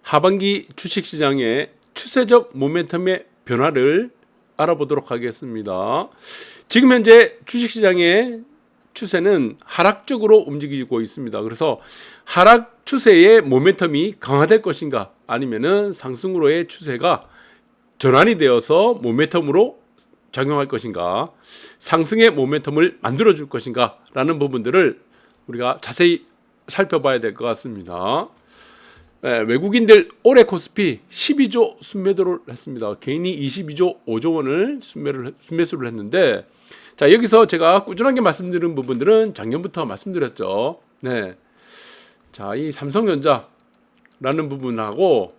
하반기 주식시장의 추세적 모멘텀의 변화를 알아보도록 하겠습니다. 지금 현재 주식시장의 추세는 하락적으로 움직이고 있습니다. 그래서 하락 추세의 모멘텀이 강화될 것인가, 아니면은 상승으로의 추세가 전환이 되어서 모멘텀으로 작용할 것인가, 상승의 모멘텀을 만들어 줄 것인가 라는 부분들을 우리가 자세히 살펴봐야 될 것 같습니다. 외국인들 올해 코스피 12조 순매도를 했습니다. 개인이 22조 5조 원을 순매수를 했는데, 자, 여기서 제가 꾸준하게 말씀드린 부분들은 작년부터 말씀드렸죠. 네. 자, 이 삼성전자라는 부분하고,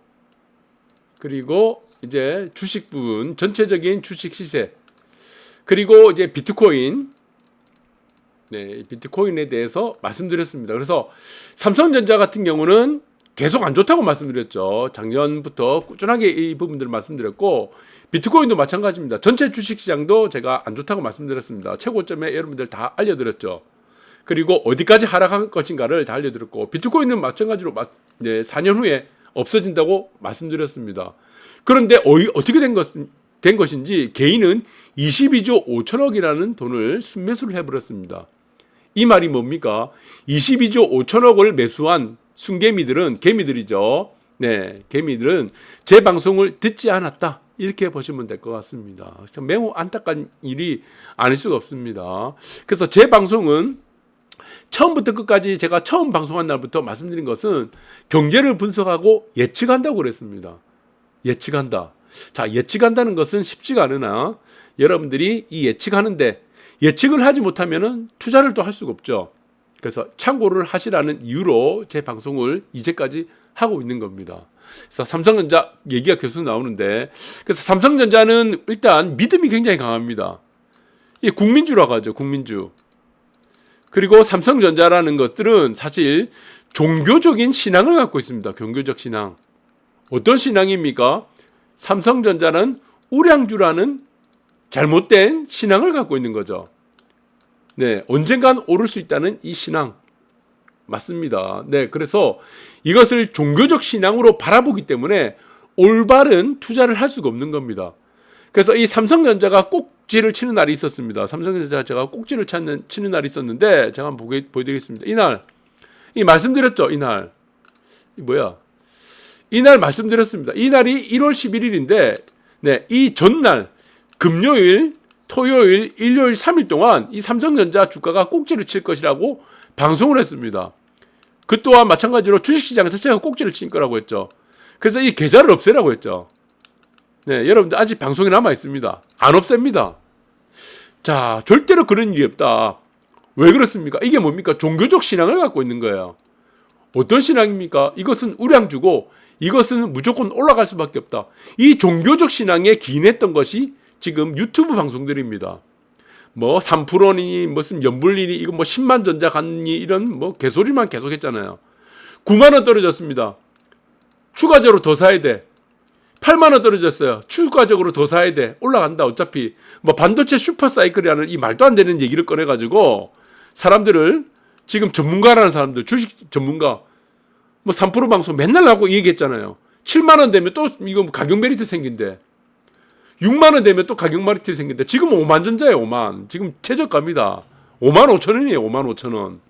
그리고 이제 주식 부분, 전체적인 주식 시세, 그리고 이제 비트코인, 네, 비트코인에 대해서 말씀드렸습니다. 그래서 삼성전자 같은 경우는 계속 안 좋다고 말씀드렸죠. 작년부터 꾸준하게 이 부분들을 말씀드렸고, 비트코인도 마찬가지입니다. 전체 주식시장도 제가 안 좋다고 말씀드렸습니다. 최고점에 여러분들 다 알려드렸죠. 그리고 어디까지 하락할 것인가를 다 알려드렸고, 비트코인은 마찬가지로 4년 후에 없어진다고 말씀드렸습니다. 그런데 어떻게 된 것인지 개인은 22조 5천억이라는 돈을 순매수를 해버렸습니다. 이 말이 뭡니까? 22조 5천억을 매수한 순개미들은, 개미들이죠. 네, 개미들은 제 방송을 듣지 않았다, 이렇게 보시면 될 것 같습니다. 매우 안타까운 일이 아닐 수가 없습니다. 그래서 제 방송은 처음부터 끝까지 제가 처음 방송한 날부터 말씀드린 것은 경제를 분석하고 예측한다고 그랬습니다. 예측한다. 자, 예측한다는 것은 쉽지가 않으나 여러분들이 이 예측하는데, 예측을 하지 못하면은 투자를 또 할 수가 없죠. 그래서 참고를 하시라는 이유로 제 방송을 이제까지 하고 있는 겁니다. 그래서 삼성전자 얘기가 계속 나오는데, 그래서 삼성전자는 일단 믿음이 굉장히 강합니다. 이 국민주라고 하죠, 국민주. 그리고 삼성전자라는 것들은 사실 종교적인 신앙을 갖고 있습니다. 종교적 신앙. 어떤 신앙입니까? 삼성전자는 우량주라는 잘못된 신앙을 갖고 있는 거죠. 네, 언젠간 오를 수 있다는 이 신앙. 맞습니다. 네, 그래서 이것을 종교적 신앙으로 바라보기 때문에 올바른 투자를 할 수가 없는 겁니다. 그래서 이 삼성전자가 꼭지를 치는 날이 있었습니다. 삼성전자가 제가 꼭지를 치는 날이 있었는데, 제가 한번 보여드리겠습니다. 이날, 말씀드렸죠, 이날. 이날 말씀드렸습니다. 이날이 1월 11일인데, 네, 이 전날, 금요일, 토요일, 일요일 3일 동안 이 삼성전자 주가가 꼭지를 칠 것이라고 방송을 했습니다. 그 또한 마찬가지로 주식시장 자체가 꼭지를 칠 거라고 했죠. 그래서 이 계좌를 없애라고 했죠. 네, 여러분들 아직 방송이 남아 있습니다. 안 없앱니다. 자, 절대로 그런 일이 없다. 왜 그렇습니까? 이게 뭡니까? 종교적 신앙을 갖고 있는 거예요. 어떤 신앙입니까? 이것은 우량주고 이것은 무조건 올라갈 수밖에 없다. 이 종교적 신앙에 기인했던 것이 지금 유튜브 방송들입니다. 뭐 3%니 무슨 연불리니 이거 뭐 10만 전자 갔니 이런 뭐 개소리만 계속했잖아요. 9만 원 떨어졌습니다. 추가적으로 더 사야 돼. 8만 원 떨어졌어요. 추가적으로 더 사야 돼. 올라간다. 어차피 뭐 반도체 슈퍼사이클이라는 이 말도 안 되는 얘기를 꺼내가지고 사람들을, 지금 전문가라는 사람들, 주식 전문가 뭐 3% 방송 맨날 하고 얘기했잖아요. 7만 원 되면 또 이거 가격 메리트 생긴대. 6만 원 되면 또 가격 메리트 생긴대. 지금 5만 전자예요. 5만. 지금 최저가입니다. 5만 5천 원이에요. 5만 5천 원.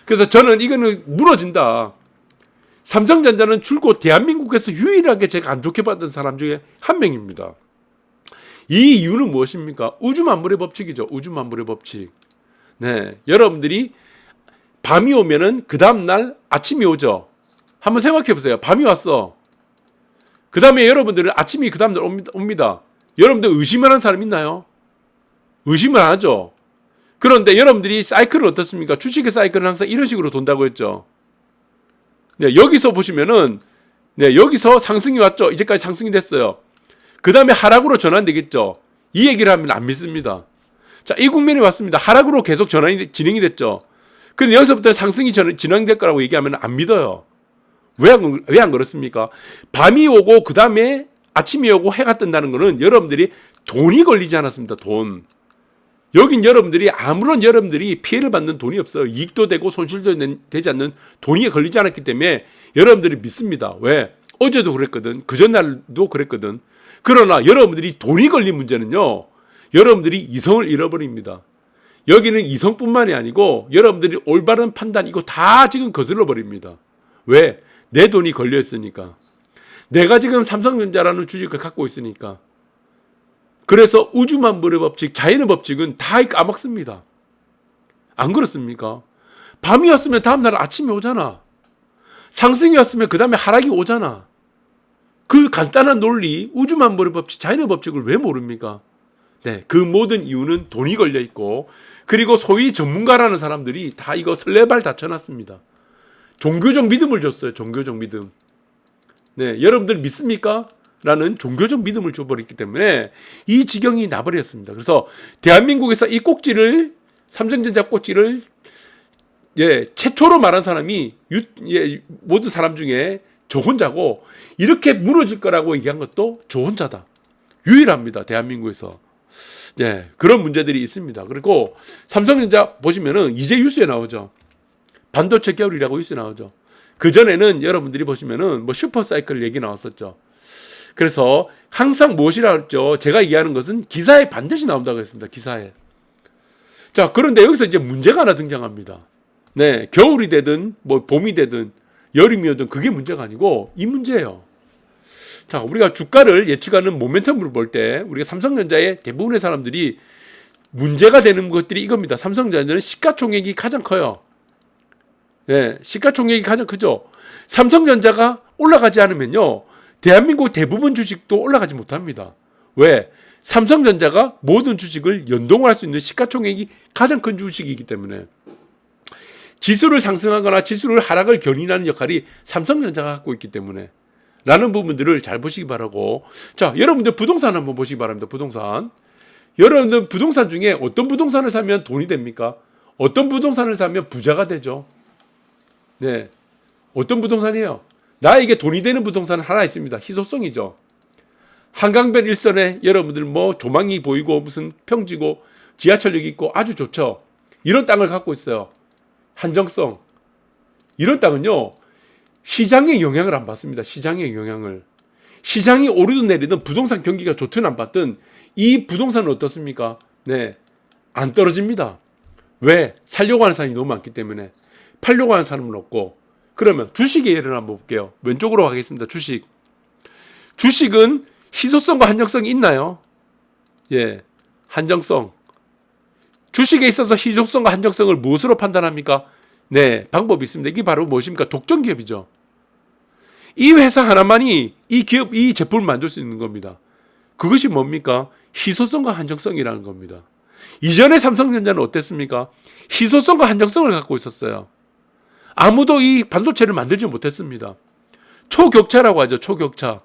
그래서 저는 이거는 무너진다. 삼성전자는 줄곧 대한민국에서 유일하게 제가 안 좋게 봤던 사람 중에 한 명입니다. 이 이유는 무엇입니까? 우주만물의 법칙이죠. 우주만물의 법칙. 네, 여러분들이 밤이 오면은 그 다음날 아침이 오죠. 한번 생각해 보세요. 밤이 왔어. 그 다음에 여러분들은 아침이 그 다음날 옵니다. 여러분들 의심을 하는 사람 있나요? 의심을 안 하죠. 그런데 여러분들이 사이클은 어떻습니까? 주식의 사이클은 항상 이런 식으로 돈다고 했죠. 네, 여기서 보시면은, 네, 여기서 상승이 왔죠. 이제까지 상승이 됐어요. 그 다음에 하락으로 전환되겠죠. 이 얘기를 하면 안 믿습니다. 자, 이 국면이 왔습니다. 하락으로 계속 진행이 됐죠. 근데 여기서부터 상승이 진행될 거라고 얘기하면 안 믿어요. 왜 안 그렇습니까? 밤이 오고 그 다음에 아침이 오고 해가 뜬다는 거는 여러분들이 돈이 걸리지 않았습니다. 돈. 여긴 여러분들이 아무런 여러분들이 피해를 받는 돈이 없어요. 이익도 되고 손실도 되지 않는 돈이 걸리지 않았기 때문에 여러분들이 믿습니다. 왜? 어제도 그랬거든. 그 전날도 그랬거든. 그러나 여러분들이 돈이 걸린 문제는요. 여러분들이 이성을 잃어버립니다. 여기는 이성뿐만이 아니고 여러분들이 올바른 판단 이거 다 지금 거슬러 버립니다. 왜? 내 돈이 걸려 있으니까. 내가 지금 삼성전자라는 주식을 갖고 있으니까. 그래서 우주만물의 법칙, 자연의 법칙은 다 까먹습니다. 안 그렇습니까? 밤이 왔으면 다음날 아침이 오잖아. 상승이 왔으면 그 다음에 하락이 오잖아. 그 간단한 논리, 우주만물의 법칙, 자연의 법칙을 왜 모릅니까? 네, 그 모든 이유는 돈이 걸려 있고, 그리고 소위 전문가라는 사람들이 다 이거 설레발 다 쳐놨습니다. 종교적 믿음을 줬어요. 종교적 믿음. 네, 여러분들 믿습니까? 라는 종교적 믿음을 줘버렸기 때문에 이 지경이 나버렸습니다. 그래서 대한민국에서 이 꼭지를, 삼성전자 꼭지를 최초로 말한 사람이 모든 사람 중에 저 혼자고, 이렇게 무너질 거라고 얘기한 것도 저 혼자다. 유일합니다. 대한민국에서. 그런 문제들이 있습니다. 그리고 삼성전자 보시면은 이제 뉴스에 나오죠. 반도체 겨울이라고 뉴스에 나오죠. 그전에는 여러분들이 보시면은 뭐 슈퍼사이클 얘기 나왔었죠. 그래서 항상 무엇이라 했죠? 제가 얘기하는 것은 기사에 반드시 나온다고 했습니다. 기사에. 자, 그런데 여기서 이제 문제가 하나 등장합니다. 네, 겨울이 되든 뭐 봄이 되든 여름이 오든 그게 문제가 아니고 이 문제예요. 자, 우리가 주가를 예측하는 모멘텀을 볼 때 우리가 삼성전자의 대부분의 사람들이 문제가 되는 것들이 이겁니다. 삼성전자는 시가총액이 가장 커요. 네, 시가총액이 가장 크죠. 삼성전자가 올라가지 않으면요, 대한민국 대부분 주식도 올라가지 못합니다. 왜? 삼성전자가 모든 주식을 연동할 수 있는 시가총액이 가장 큰 주식이기 때문에. 지수를 상승하거나 지수를 하락을 견인하는 역할이 삼성전자가 갖고 있기 때문에 라는 부분들을 잘 보시기 바라고. 자, 여러분들 부동산 한번 보시기 바랍니다. 부동산. 여러분들 부동산 중에 어떤 부동산을 사면 돈이 됩니까? 어떤 부동산을 사면 부자가 되죠? 네. 어떤 부동산이에요? 나에게 돈이 되는 부동산은 하나 있습니다. 희소성이죠. 한강변 일선에 여러분들 뭐 조망이 보이고 무슨 평지고 지하철역이 있고 아주 좋죠. 이런 땅을 갖고 있어요. 한정성. 이런 땅은요, 시장의 영향을 안 받습니다. 시장의 영향을. 시장이 오르든 내리든 부동산 경기가 좋든 안 받든 이 부동산은 어떻습니까? 네, 안 떨어집니다. 왜? 살려고 하는 사람이 너무 많기 때문에. 팔려고 하는 사람은 없고. 그러면 주식의 예를 한번 볼게요. 왼쪽으로 가겠습니다. 주식. 주식은 희소성과 한정성이 있나요? 예, 한정성. 주식에 있어서 희소성과 한정성을 무엇으로 판단합니까? 네, 방법이 있습니다. 이게 바로 무엇입니까? 독점 기업이죠. 이 회사 하나만이 이 기업, 이 제품을 만들 수 있는 겁니다. 그것이 뭡니까? 희소성과 한정성이라는 겁니다. 이전에 삼성전자는 어땠습니까? 희소성과 한정성을 갖고 있었어요. 아무도 이 반도체를 만들지 못했습니다. 초격차라고 하죠. 초격차.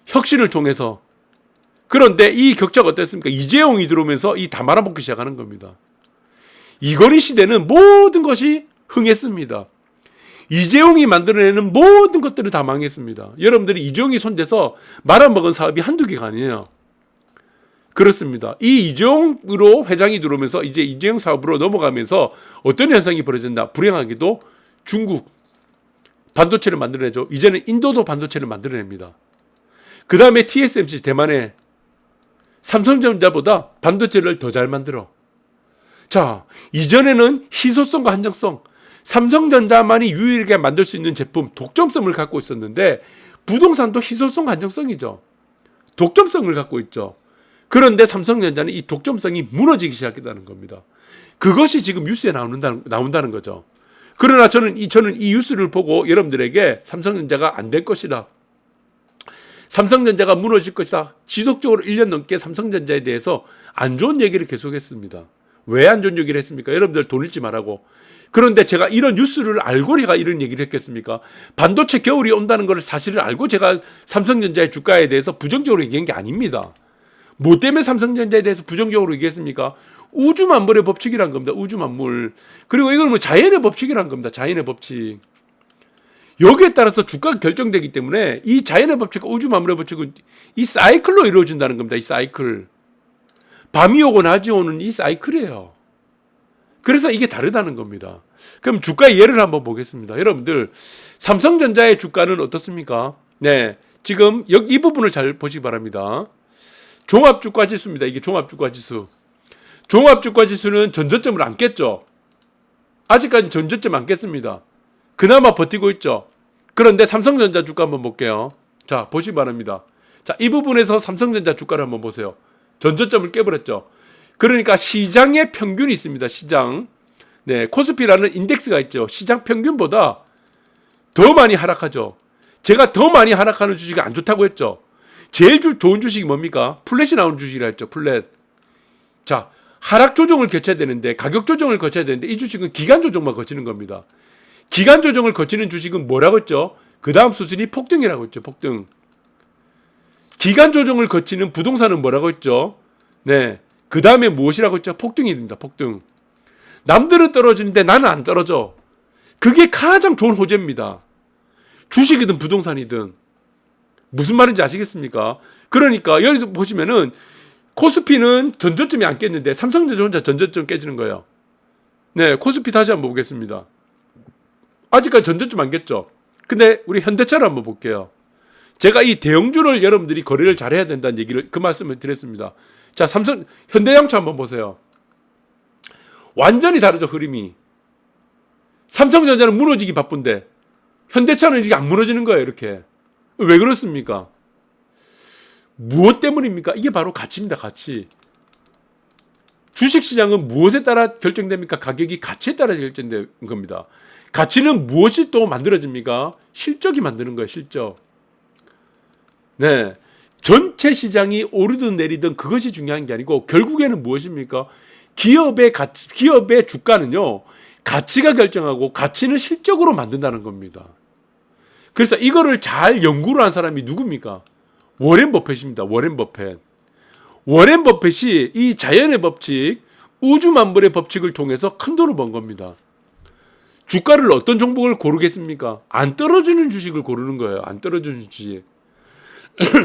혁신을 통해서. 그런데 이 격차가 어땠습니까? 이재용이 들어오면서 이 다 말아먹기 시작하는 겁니다. 이건희 시대는 모든 것이 흥했습니다. 이재용이 만들어내는 모든 것들을 다 망했습니다. 여러분들이 이재용이 손대서 말아먹은 사업이 한두 개가 아니에요. 그렇습니다. 이 이재용으로 회장이 들어오면서 이제 이재용 사업으로 넘어가면서 어떤 현상이 벌어진다. 불행하게도 중국 반도체를 만들어내죠. 이제는 인도도 반도체를 만들어냅니다. 그 다음에 TSMC 대만에 삼성전자보다 반도체를 더 잘 만들어. 자, 이전에는 희소성과 한정성, 삼성전자만이 유일하게 만들 수 있는 제품, 독점성을 갖고 있었는데 부동산도 희소성, 한정성이죠. 독점성을 갖고 있죠. 그런데 삼성전자는 이 독점성이 무너지기 시작했다는 겁니다. 그것이 지금 뉴스에 나온다는 거죠. 그러나 저는 이 뉴스를 보고 여러분들에게 삼성전자가 안 될 것이다. 삼성전자가 무너질 것이다. 지속적으로 1년 넘게 삼성전자에 대해서 안 좋은 얘기를 계속했습니다. 왜 안 좋은 얘기를 했습니까? 여러분들 돈 잃지 말라고. 그런데 제가 이런 뉴스를 알고 제가 이런 얘기를 했겠습니까? 반도체 겨울이 온다는 걸 사실을 알고 제가 삼성전자의 주가에 대해서 부정적으로 얘기한 게 아닙니다. 뭐 때문에 삼성전자에 대해서 부정적으로 얘기했습니까? 우주만물의 법칙이란 겁니다. 우주만물. 그리고 이건 뭐 자연의 법칙이란 겁니다. 자연의 법칙. 여기에 따라서 주가가 결정되기 때문에 이 자연의 법칙과 우주만물의 법칙은 이 사이클로 이루어진다는 겁니다. 이 사이클. 밤이 오고 낮이 오는 이 사이클이에요. 그래서 이게 다르다는 겁니다. 그럼 주가의 예를 한번 보겠습니다. 여러분들 삼성전자의 주가는 어떻습니까? 네, 지금 이 부분을 잘 보시기 바랍니다. 종합주가지수입니다. 이게 종합주가지수. 종합주가지수는 전저점을 안 깼죠. 아직까지 전저점 안 깼습니다. 그나마 버티고 있죠. 그런데 삼성전자 주가 한번 볼게요. 자, 보시기 바랍니다. 자, 이 부분에서 삼성전자 주가를 한번 보세요. 전저점을 깨버렸죠. 그러니까 시장의 평균이 있습니다. 시장. 네, 코스피라는 인덱스가 있죠. 시장 평균보다 더 많이 하락하죠. 제가 더 많이 하락하는 주식이 안 좋다고 했죠. 제일 좋은 주식이 뭡니까? 플랫이 나오는 주식이라 했죠. 플랫. 자, 하락 조정을 거쳐야 되는데, 가격 조정을 거쳐야 되는데 이 주식은 기간 조정만 거치는 겁니다. 기간 조정을 거치는 주식은 뭐라고 했죠? 그 다음 수순이 폭등이라고 했죠. 폭등. 기간 조정을 거치는 부동산은 뭐라고 했죠? 네, 그 다음에 무엇이라고 했죠? 폭등이 됩니다. 폭등. 남들은 떨어지는데 나는 안 떨어져. 그게 가장 좋은 호재입니다. 주식이든 부동산이든. 무슨 말인지 아시겠습니까? 그러니까 여기서 보시면은 코스피는 전저점이 안 깼는데 삼성전자 혼자 전저점 깨지는 거예요. 네, 코스피 다시 한번 보겠습니다. 아직까지 전저점 안 깼죠. 근데 우리 현대차를 한번 볼게요. 제가 이 대형주를 여러분들이 거래를 잘해야 된다는 얘기를 그 말씀을 드렸습니다. 자, 현대양차 한번 보세요. 완전히 다르죠, 흐름이. 삼성전자는 무너지기 바쁜데 현대차는 이게 안 무너지는 거예요, 이렇게. 왜 그렇습니까? 무엇 때문입니까? 이게 바로 가치입니다, 가치. 주식시장은 무엇에 따라 결정됩니까? 가격이 가치에 따라 결정되는 겁니다. 가치는 무엇이 또 만들어집니까? 실적이 만드는 거예요, 실적. 네. 전체 시장이 오르든 내리든 그것이 중요한 게 아니고 결국에는 무엇입니까? 기업의 가치, 기업의 주가는요, 가치가 결정하고 가치는 실적으로 만든다는 겁니다. 그래서 이거를 잘 연구를 한 사람이 누굽니까? 워렌 버핏입니다. 워렌 버핏. 워렌 버핏이 이 자연의 법칙, 우주만물의 법칙을 통해서 큰 돈을 번 겁니다. 주가를 어떤 종목을 고르겠습니까? 안 떨어지는 주식을 고르는 거예요. 안 떨어지는 주식.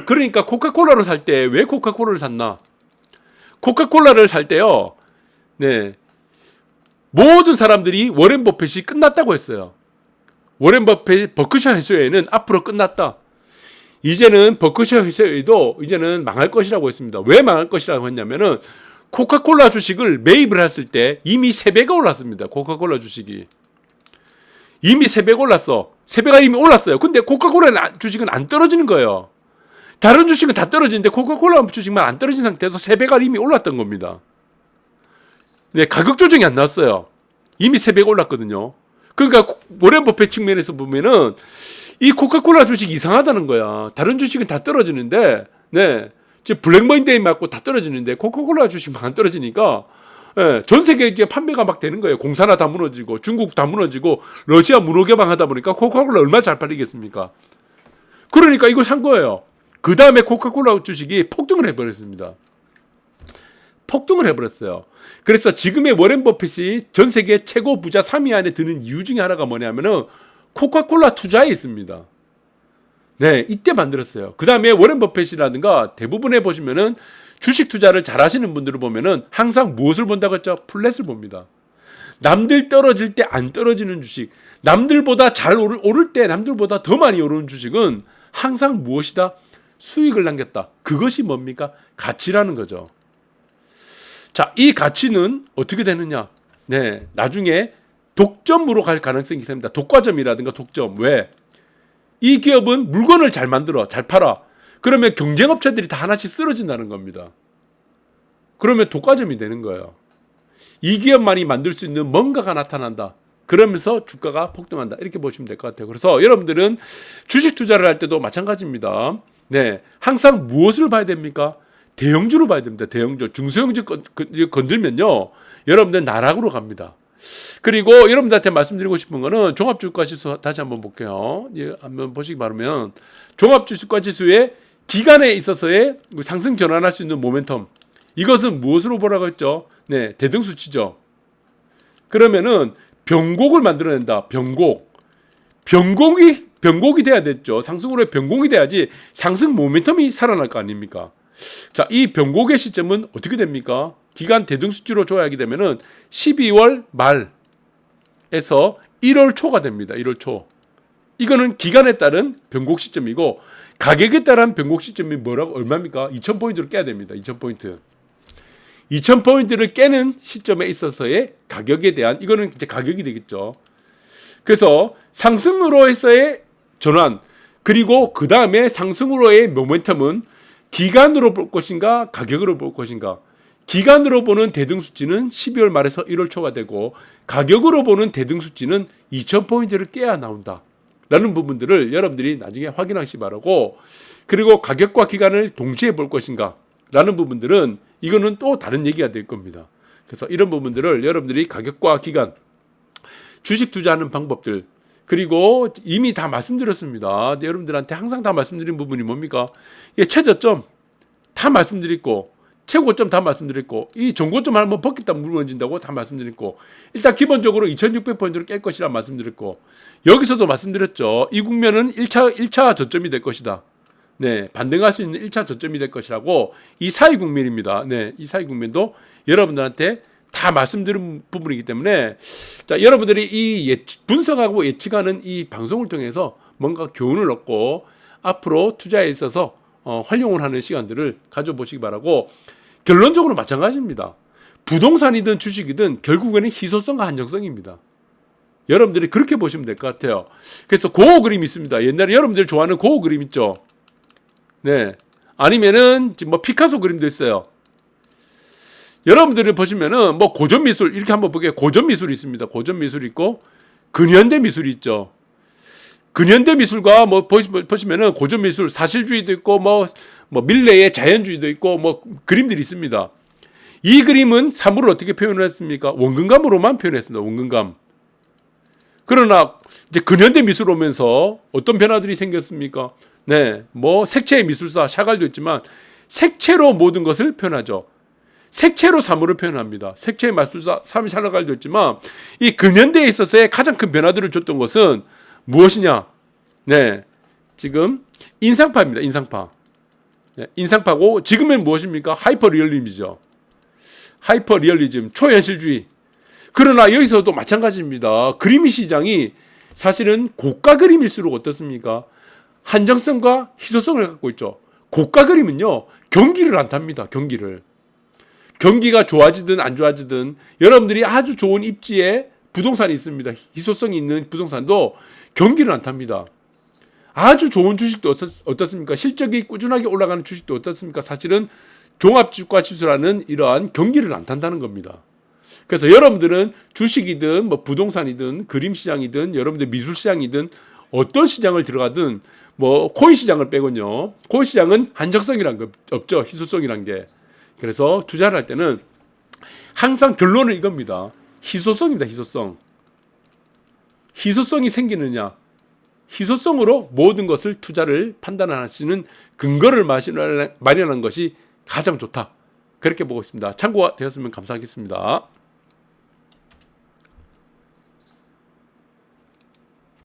그러니까 코카콜라를 살 때 왜 코카콜라를 샀나? 코카콜라를 살 때요. 네. 모든 사람들이 워렌 버핏이 끝났다고 했어요. 워렌 버핏 버크셔 해서웨이는 앞으로 끝났다. 이제는 버크셔 해서웨이도 이제는 망할 것이라고 했습니다. 왜 망할 것이라고 했냐면은 코카콜라 주식을 매입을 했을 때 이미 3배가 올랐습니다. 코카콜라 주식이. 이미 3배가 올랐어. 3배가 이미 올랐어요. 근데 코카콜라 주식은 안 떨어지는 거예요. 다른 주식은 다 떨어지는데 코카콜라 주식만 안 떨어진 상태에서 3배가 이미 올랐던 겁니다. 네, 가격 조정이 안 났어요. 이미 3배가 올랐거든요. 그러니까 워렌 버핏 측면에서 보면은 이 코카콜라 주식 이상하다는 거야. 다른 주식은 다 떨어지는데, 네, 지금 블랙먼데이 맞고 다 떨어지는데 코카콜라 주식만 안 떨어지니까, 네, 전 세계 이제 판매가 막 되는 거예요. 공사나 다 무너지고 중국 다 무너지고 러시아 무노개방하다 보니까 코카콜라 얼마나 잘 팔리겠습니까? 그러니까 이걸 산 거예요. 그 다음에 코카콜라 주식이 폭등을 해버렸습니다. 폭등을 해버렸어요. 그래서 지금의 워렌 버핏이 전 세계 최고 부자 3위 안에 드는 이유 중에 하나가 뭐냐면은 코카콜라 투자에 있습니다. 네, 이때 만들었어요. 그 다음에 워렌 버핏이라든가 대부분에 보시면은 주식 투자를 잘 하시는 분들을 보면은 항상 무엇을 본다고 했죠? 플랫을 봅니다. 남들 떨어질 때 안 떨어지는 주식, 남들보다 잘 오를 때 남들보다 더 많이 오르는 주식은 항상 무엇이다? 수익을 남겼다. 그것이 뭡니까? 가치라는 거죠. 자, 이 가치는 어떻게 되느냐? 네, 나중에 독점으로 갈 가능성이 있습니다. 독과점이라든가 독점. 왜? 이 기업은 물건을 잘 만들어, 잘 팔아. 그러면 경쟁업체들이 다 하나씩 쓰러진다는 겁니다. 그러면 독과점이 되는 거예요. 이 기업만이 만들 수 있는 뭔가가 나타난다. 그러면서 주가가 폭등한다. 이렇게 보시면 될 것 같아요. 그래서 여러분들은 주식 투자를 할 때도 마찬가지입니다. 네, 항상 무엇을 봐야 됩니까? 대형주로 봐야 됩니다. 대형주. 중소형주 건들면요, 여러분들 나락으로 갑니다. 그리고 여러분들한테 말씀드리고 싶은 거는 종합주가지수 다시 한번 볼게요. 예, 한번 보시기 바라면 종합주가지수의 기간에 있어서의 상승 전환할 수 있는 모멘텀. 이것은 무엇으로 보라고 했죠? 네, 대등수치죠. 그러면은 변곡을 만들어낸다. 변곡. 변곡이 돼야 됐죠. 상승으로 변곡이 돼야지 상승 모멘텀이 살아날 거 아닙니까? 자, 이 변곡의 시점은 어떻게 됩니까? 기간 대등수치로 조약이 되면은 12월 말에서 1월 초가 됩니다. 1월 초. 이거는 기간에 따른 변곡 시점이고 가격에 따른 변곡 시점이 뭐라고 얼마입니까? 2,000포인트를 깨야 됩니다. 2,000포인트. 2,000포인트를 깨는 시점에 있어서의 가격에 대한 이거는 이제 가격이 되겠죠. 그래서 상승으로에서의 전환 그리고 그 다음에 상승으로의 모멘텀은 기간으로 볼 것인가 가격으로 볼 것인가. 기간으로 보는 대등수치는 12월 말에서 1월 초가 되고 가격으로 보는 대등수치는 2,000포인트를 깨야 나온다. 라는 부분들을 여러분들이 나중에 확인하시기 바라고 그리고 가격과 기간을 동시에 볼 것인가 라는 부분들은 이거는 또 다른 얘기가 될 겁니다. 그래서 이런 부분들을 여러분들이 가격과 기간 주식 투자하는 방법들 그리고 이미 다 말씀드렸습니다. 여러분들한테 항상 다 말씀드린 부분이 뭡니까? 최저점 다 말씀드렸고 최고점 다 말씀드렸고 이 전고점 한번 벗겼다 무너진다고 다 말씀드렸고 일단 기본적으로 2600포인트를 깰 것이라 말씀드렸고 여기서도 말씀드렸죠. 이 국면은 1차 저점이 될 것이다. 네, 반등할 수 있는 1차 저점이 될 것이라고 이 사이 국면입니다. 네, 이 사이 국면도 여러분들한테 다 말씀드린 부분이기 때문에 자, 여러분들이 이 분석하고 예측하는 이 방송을 통해서 뭔가 교훈을 얻고 앞으로 투자에 있어서 활용을 하는 시간들을 가져보시기 바라고 결론적으로 마찬가지입니다. 부동산이든 주식이든 결국에는 희소성과 한정성입니다. 여러분들이 그렇게 보시면 될 것 같아요. 그래서 그 그림 있습니다. 옛날에 여러분들 좋아하는 그 그림 있죠. 네. 아니면은 뭐 피카소 그림도 있어요. 여러분들이 보시면은 뭐 고전 미술 이렇게 한번 보게 고전 미술이 있습니다. 고전 미술이 있고 근현대 미술이 있죠. 근현대 미술과 뭐 보시면은 고전 미술 사실주의도 있고 뭐 밀레의 자연주의도 있고 뭐 그림들이 있습니다. 이 그림은 사물을 어떻게 표현을 했습니까? 원근감으로만 표현했습니다. 원근감. 그러나 이제 근현대 미술 오면서 어떤 변화들이 생겼습니까? 네, 뭐 색채의 미술사 샤갈도 있지만 색채로 모든 것을 표현하죠. 색채로 사물을 표현합니다. 색채의 마술사 샤갈도 있지만 이 근현대에 있어서의 가장 큰 변화들을 줬던 것은 무엇이냐? 네, 지금 인상파입니다. 인상파. 네, 인상파고 지금은 무엇입니까? 하이퍼 리얼리즘이죠. 하이퍼 리얼리즘, 초현실주의. 그러나 여기서도 마찬가지입니다. 그림 시장이 사실은 고가 그림일수록 어떻습니까? 한정성과 희소성을 갖고 있죠. 고가 그림은요, 경기를 안 탑니다. 경기가 좋아지든 안 좋아지든 여러분들이 아주 좋은 입지에 부동산이 있습니다. 희소성이 있는 부동산도 경기를 안 탑니다. 아주 좋은 주식도 어떻습니까? 실적이 꾸준하게 올라가는 주식도 어떻습니까? 사실은 종합주가 지수라는 이러한 경기를 안 탄다는 겁니다. 그래서 여러분들은 주식이든 뭐 부동산이든 그림 시장이든 여러분들 미술 시장이든 어떤 시장을 들어가든 뭐 코인 시장을 빼곤요. 코인 시장은 한정성이란 거 없죠. 희소성이란 게. 그래서 투자를 할 때는 항상 결론은 이겁니다. 희소성입니다. 희소성. 희소성이 생기느냐. 희소성으로 모든 것을 투자를 판단하시는 근거를 마련하는 것이 가장 좋다. 그렇게 보고 있습니다. 참고가 되었으면 감사하겠습니다.